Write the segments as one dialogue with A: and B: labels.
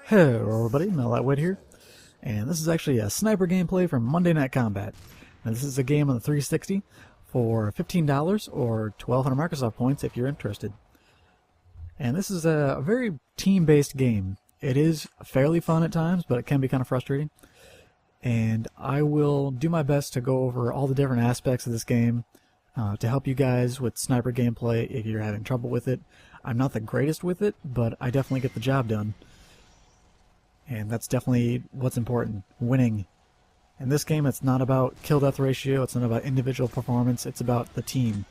A: Hello everybody, Milerliteweight here, and this is actually a sniper gameplay from Monday Night Combat. Now this is a game on the 360 for $15 or 1,200 Microsoft points if you're interested. And this is a very team-based game. It is fairly fun at times, but it can be kind of frustrating. And I will do my best to go over all the different aspects of this game to help you guys with sniper gameplay if you're having trouble with it. I'm not the greatest with it, but I definitely get the job done. And that's definitely what's important, winning. In this game, it's not about kill-death ratio, it's not about individual performance, it's about the team.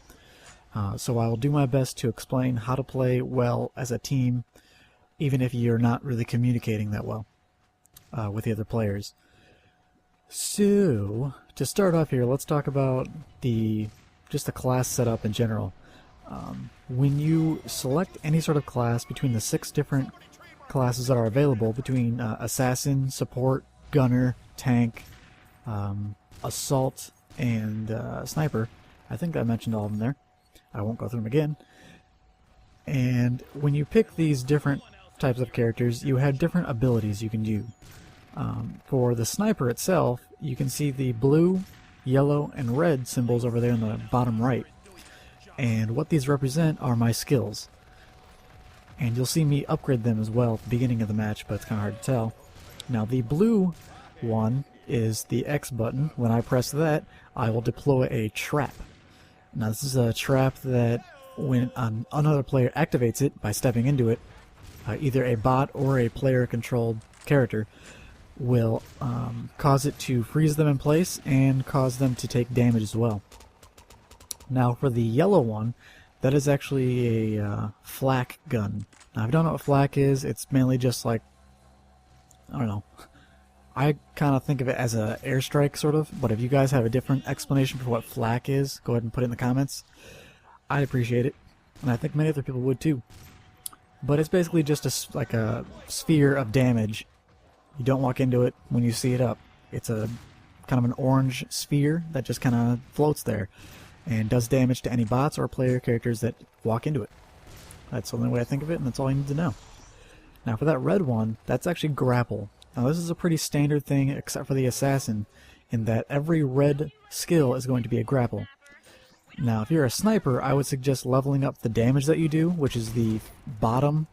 A: So I will do my best to explain how to play well as a team, even if you're not really communicating that well with the other players. So, to start off here, let's talk about just the class setup in general. When you select any sort of class between the 6 different classes that are available between assassin, support, gunner, tank, assault, and sniper. I think I mentioned all of them there. I won't go through them again. And when you pick these different types of characters, you have different abilities you can do. For the sniper itself, you can see the blue, yellow, and red symbols over there in the bottom right. And what these represent are my skills. And you'll see me upgrade them as well at the beginning of the match, but it's kind of hard to tell. Now the blue one is the X button. When I press that, I will deploy a trap. Now this is a trap that when another player activates it by stepping into it, either a bot or a player-controlled character will cause it to freeze them in place and cause them to take damage as well. Now for the yellow one, that is actually a flak gun. Now, if you don't know what flak is, it's mainly just like, I don't know. I kind of think of it as an airstrike, sort of. But if you guys have a different explanation for what flak is, go ahead and put it in the comments. I'd appreciate it. And I think many other people would too. But it's basically just like a sphere of damage. You don't walk into it when you see it up. It's a kind of an orange sphere that just kind of floats there and does damage to any bots or player characters that walk into it. That's the only way I think of it, and that's all you need to know. Now for that red one, that's actually grapple. Now this is a pretty standard thing except for the assassin, in that every red skill is going to be a grapple. Now if you're a sniper, I would suggest leveling up the damage that you do, which is the bottom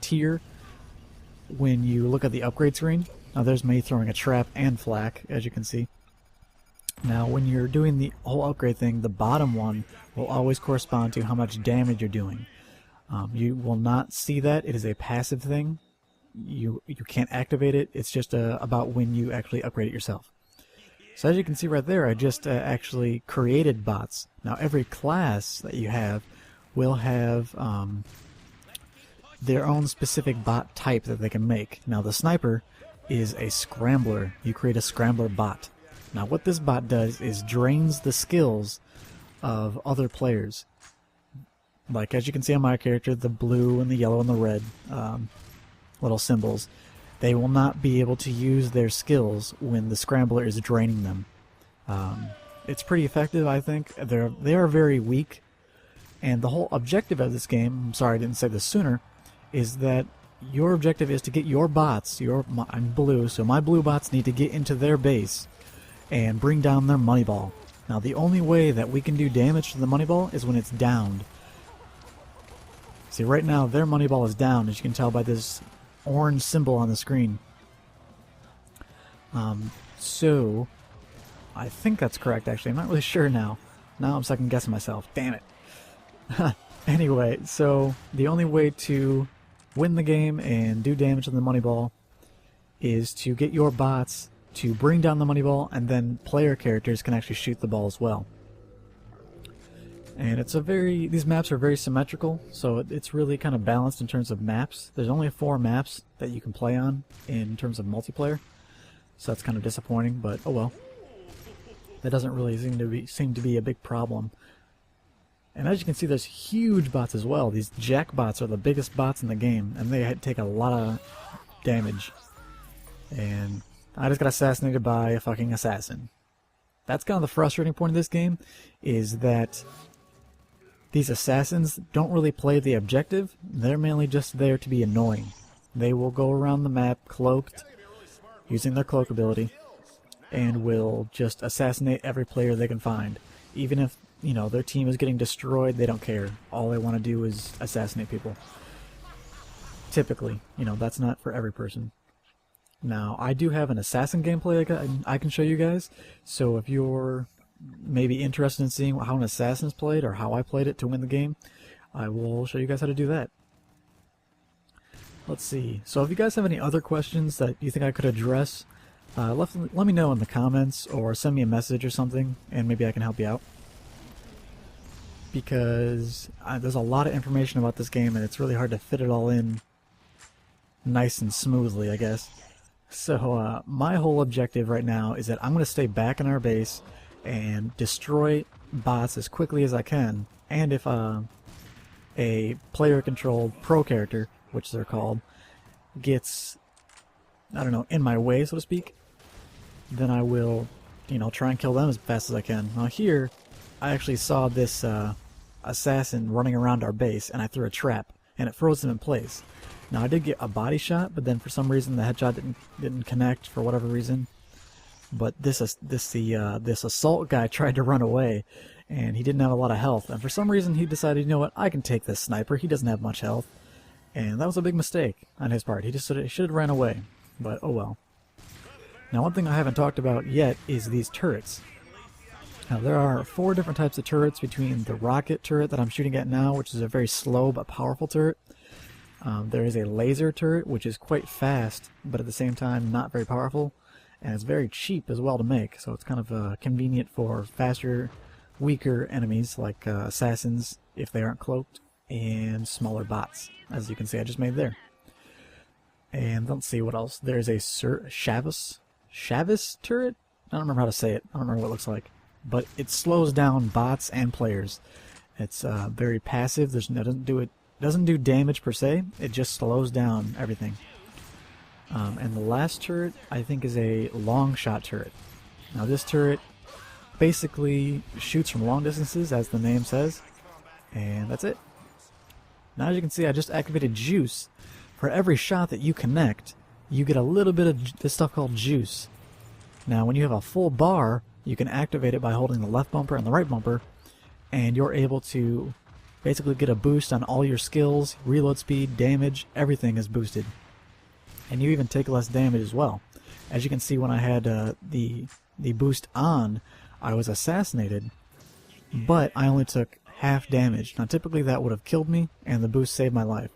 A: tier when you look at the upgrade screen. Now there's me throwing a trap and flak, as you can see. Now when you're doing the whole upgrade thing, the bottom one will always correspond to how much damage you're doing. You will not see that. It is a passive thing. You can't activate it. It's just about when you actually upgrade it yourself. So as you can see right there, I just actually created bots. Now every class that you have will have their own specific bot type that they can make. Now the sniper is a scrambler. You create a scrambler bot. Now what this bot does is drains the skills of other players. Like as you can see on my character, the blue and the yellow and the red little symbols, they will not be able to use their skills when the scrambler is draining them. It's pretty effective, I think. They are very weak, and the whole objective of this game, I'm sorry I didn't say this sooner, is that your objective is to get your bots, I'm blue, so my blue bots need to get into their base and bring down their money ball. Now the only way that we can do damage to the money ball is when it's downed. See, right now their money ball is down, as you can tell by this orange symbol on the screen. So I think that's correct, actually. I'm not really sure now. Now I'm second guessing myself. Damn it. Anyway, so the only way to win the game and do damage to the money ball is to get your bots to bring down the money ball, and then player characters can actually shoot the ball as well. And these maps are very symmetrical, so it's really kind of balanced in terms of maps. There's only 4 maps that you can play on in terms of multiplayer, so that's kind of disappointing, but oh well. That doesn't really seem to be a big problem. And as you can see, there's huge bots as well. These jack bots are the biggest bots in the game, and they take a lot of damage. And I just got assassinated by a fucking assassin. That's kind of the frustrating point of this game, is that these assassins don't really play the objective. They're mainly just there to be annoying. They will go around the map cloaked, using their cloak ability, and will just assassinate every player they can find. Even if, you know, their team is getting destroyed, they don't care. All they want to do is assassinate people. Typically, you know, that's not for every person. Now, I do have an assassin gameplay I can show you guys, so if you're maybe interested in seeing how an assassin is played or how I played it to win the game, I will show you guys how to do that. Let's see. So if you guys have any other questions that you think I could address, let me know in the comments or send me a message or something, and maybe I can help you out. Because there's a lot of information about this game, and it's really hard to fit it all in nice and smoothly, I guess. So my whole objective right now is that I'm going to stay back in our base and destroy bots as quickly as I can. And if a player-controlled pro character, which they're called, gets, I don't know, in my way, so to speak, then I will, you know, try and kill them as fast as I can. Now here, I actually saw this assassin running around our base, and I threw a trap, and it froze him in place. Now I did get a body shot, but then for some reason the headshot didn't connect for whatever reason. But this assault guy tried to run away, and he didn't have a lot of health. And for some reason he decided, you know what, I can take this sniper. He doesn't have much health, and that was a big mistake on his part. He should have ran away, but oh well. Now one thing I haven't talked about yet is these turrets. Now there are 4 different types of turrets between the rocket turret that I'm shooting at now, which is a very slow but powerful turret. There is a laser turret, which is quite fast, but at the same time not very powerful, and it's very cheap as well to make, so it's kind of convenient for faster, weaker enemies like assassins if they aren't cloaked, and smaller bots, as you can see I just made there. And let's see what else. There's a Chavis turret? I don't remember how to say it. I don't remember what it looks like. But it slows down bots and players. It's very passive. Doesn't do damage per se. It just slows down everything. And the last turret I think is a long shot turret. Now this turret basically shoots from long distances, as the name says, and that's it. Now as you can see, I just activated juice. For every shot that you connect, you get a little bit of this stuff called juice. Now when you have a full bar, you can activate it by holding the left bumper and the right bumper, and you're able to basically get a boost on all your skills, reload speed, damage, everything is boosted. And you even take less damage as well. As you can see, when I had the boost on, I was assassinated, but I only took half damage. Now typically that would have killed me, and the boost saved my life.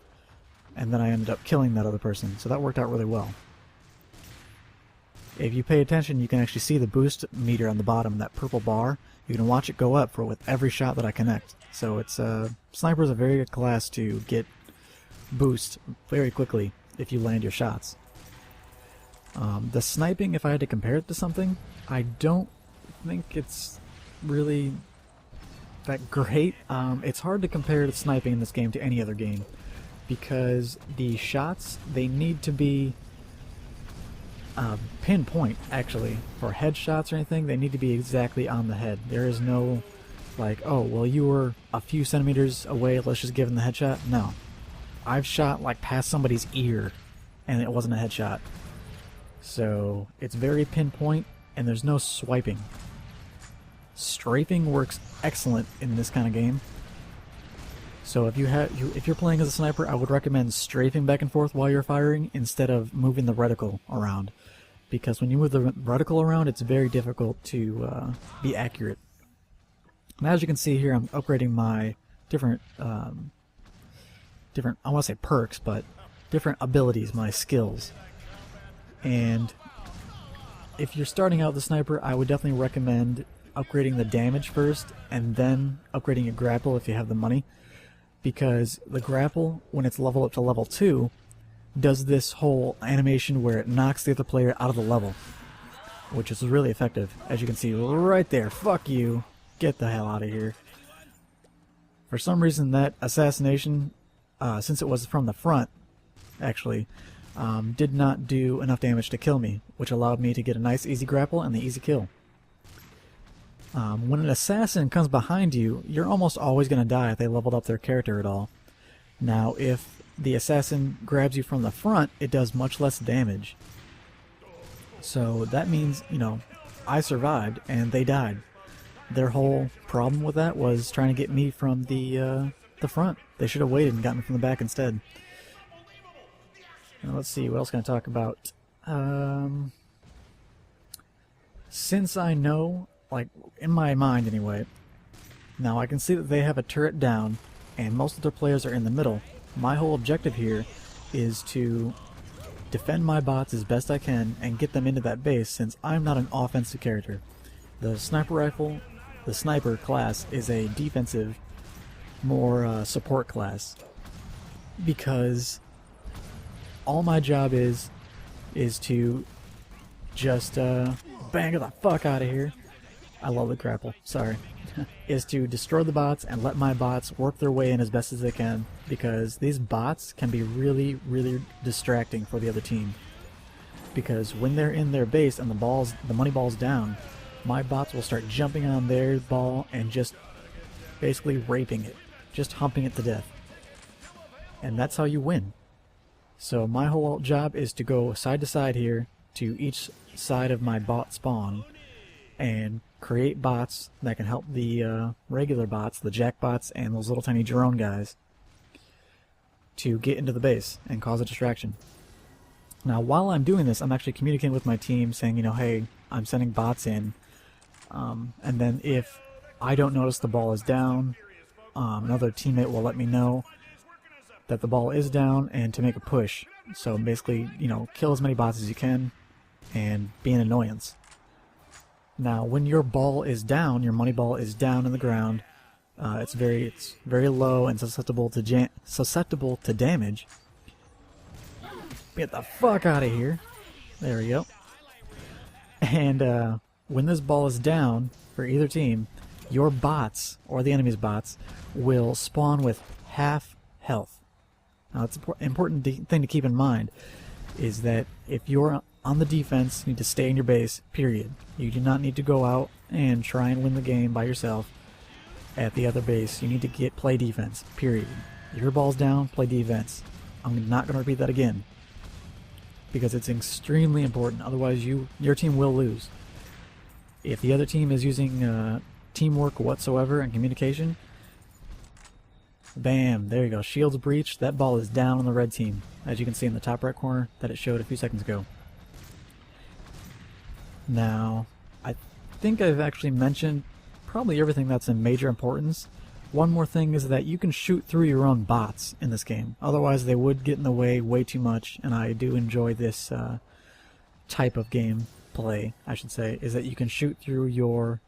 A: And then I ended up killing that other person, so that worked out really well. If you pay attention, you can actually see the boost meter on the bottom, that purple bar. You can watch it go up with every shot that I connect. So it's Sniper is a very good class to get boost very quickly if you land your shots. The sniping, if I had to compare it to something, I don't think it's really that great. It's hard to compare the sniping in this game to any other game, because the shots, they need to be pinpoint, actually. For headshots or anything, they need to be exactly on the head. There is no, like, oh, well, you were a few centimeters away, let's just give them the headshot. No. I've shot, like, past somebody's ear, and it wasn't a headshot. So, it's very pinpoint, and there's no swiping. Strafing works excellent in this kind of game. So if you're playing as a sniper, I would recommend strafing back and forth while you're firing instead of moving the reticle around, because when you move the reticle around, it's very difficult to be accurate. And as you can see here, I'm upgrading my different I want to say perks, but different abilities, my skills. And if you're starting out with the sniper, I would definitely recommend upgrading the damage first, and then upgrading your grapple if you have the money. Because the grapple, when it's leveled up to level 2, does this whole animation where it knocks the other player out of the level, which is really effective. As you can see right there, fuck you, get the hell out of here. For some reason that assassination, since it was from the front, actually, did not do enough damage to kill me, which allowed me to get a nice easy grapple and the easy kill. When an assassin comes behind you, you're almost always going to die if they leveled up their character at all. Now, if the assassin grabs you from the front, it does much less damage. So that means, you know, I survived and they died. Their whole problem with that was trying to get me from the front. They should have waited and got me from the back instead. Now let's see, what else can I talk about? Since I know, like, in my mind anyway, now I can see that they have a turret down and most of their players are in the middle. My whole objective here is to defend my bots as best I can and get them into that base, since I'm not an offensive character. The sniper rifle, the sniper class, is a defensive, more support class, because all my job is to just bang the fuck out of here. I love the grapple, sorry. Is to destroy the bots and let my bots work their way in as best as they can, because these bots can be really, really distracting for the other team. Because when they're in their base and the money ball's down, my bots will start jumping on their ball and just basically raping it, just humping it to death. And that's how you win. So my whole job is to go side to side here to each side of my bot spawn and create bots that can help the regular bots, the jack bots, and those little tiny drone guys to get into the base and cause a distraction. Now while I'm doing this, I'm actually communicating with my team saying, you know, hey, I'm sending bots in, and then if I don't notice the ball is down, another teammate will let me know that the ball is down and to make a push. So basically, you know, kill as many bots as you can and be an annoyance. Now, when your ball is down, your money ball is down in the ground, it's very low and susceptible to damage. Get the fuck out of here! There we go. And when this ball is down for either team, your bots or the enemy's bots will spawn with half health. Now, it's an important thing to keep in mind is that if you're on the defense, you need to stay in your base, period. You do not need to go out and try and win the game by yourself at the other base. You need to play defense, period. Your ball's down, play defense. I'm not going to repeat that again, because it's extremely important. Otherwise, your team will lose. If the other team is using teamwork whatsoever and communication, bam, there you go. Shields breached. That ball is down on the red team, as you can see in the top right corner that it showed a few seconds ago. Now, I think I've actually mentioned probably everything that's in major importance. One more thing is that you can shoot through your own bots in this game. Otherwise, they would get in the way way too much, and I do enjoy this type of game play, I should say, is that you can shoot through your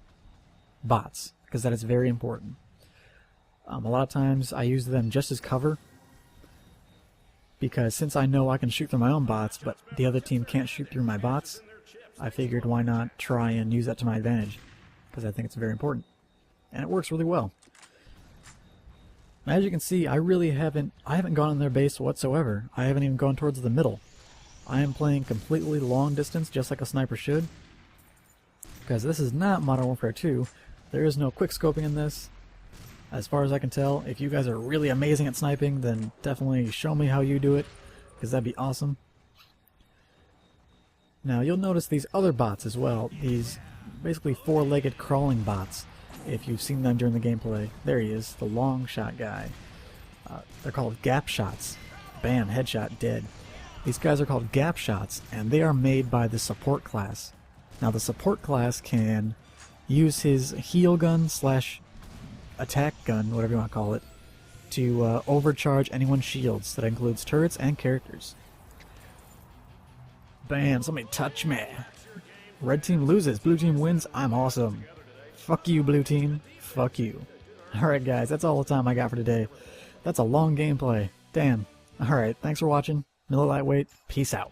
A: bots, because that is very important. A lot of times I use them just as cover, because since I know I can shoot through my own bots, but the other team can't shoot through my bots, I figured why not try and use that to my advantage, because I think it's very important. And it works really well. As you can see, I haven't gone in their base whatsoever. I haven't even gone towards the middle. I am playing completely long distance, just like a sniper should, because this is not Modern Warfare 2. There is no quick scoping in this. As far as I can tell, if you guys are really amazing at sniping, then definitely show me how you do it, because that'd be awesome. Now you'll notice these other bots as well, these basically four-legged crawling bots, if you've seen them during the gameplay. There he is, the long shot guy. They're called gap shots. Bam, headshot, dead. These guys are called gap shots, and they are made by the support class. Now the support class can use his heal gun slash attack gun, whatever you want to call it, to overcharge anyone's shields. That includes turrets and characters. Bam, somebody touch me. Red team loses, blue team wins, I'm awesome. Fuck you, blue team. Fuck you. Alright guys, that's all the time I got for today. That's a long gameplay. Damn. Alright, thanks for watching. Milerliteweight, peace out.